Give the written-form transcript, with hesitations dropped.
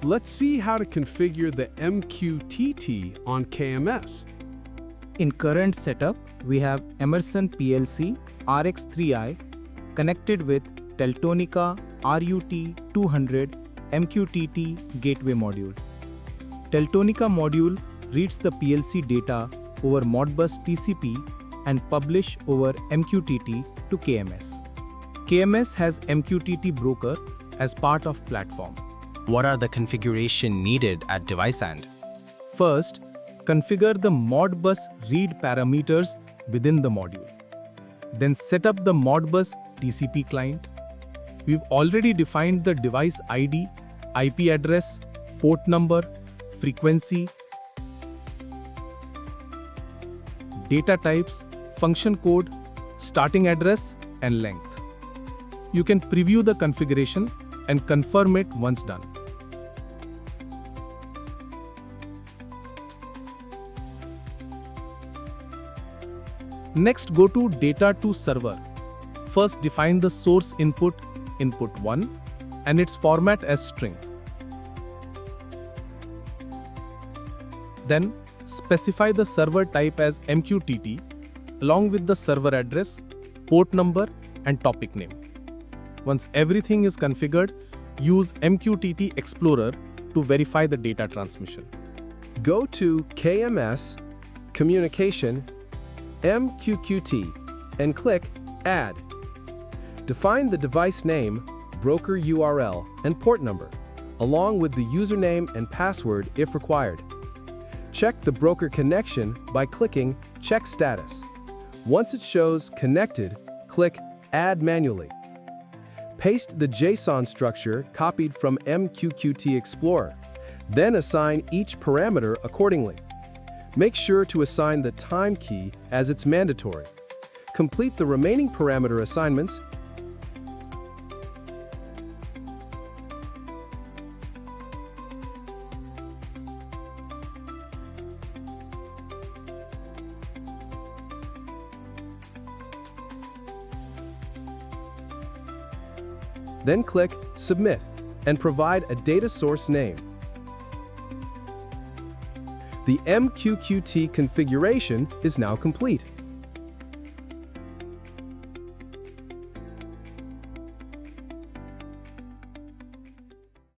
Let's see how to configure the MQTT on KMS. In current setup, we have Emerson PLC RX3i connected with Teltonika RUT200 MQTT gateway module. Teltonika module reads the PLC data over Modbus TCP and publish over MQTT to KMS. KMS has MQTT broker as part of platform. What are the configuration needed at device end? First, configure the Modbus read parameters within the module. Then set up the Modbus TCP client. We've already defined the device ID, IP address, port number, frequency, data types, function code, starting address, and length. You can preview the configuration and confirm it once done. Next, go to Data to Server. First, define the source input 1, and its format as string. Then, specify the server type as MQTT, along with the server address, port number, and topic name. Once everything is configured, use MQTT Explorer to verify the data transmission. Go to KMS, Communication, MQTT, and click Add. Define the device name, broker URL, and port number, along with the username and password if required. Check the broker connection by clicking Check Status. Once it shows Connected, click Add manually. Paste the JSON structure copied from MQTT Explorer, then assign each parameter accordingly. Make sure to assign the time key as it's mandatory. Complete the remaining parameter assignments. Then click Submit and provide a data source name. The MQTT configuration is now complete.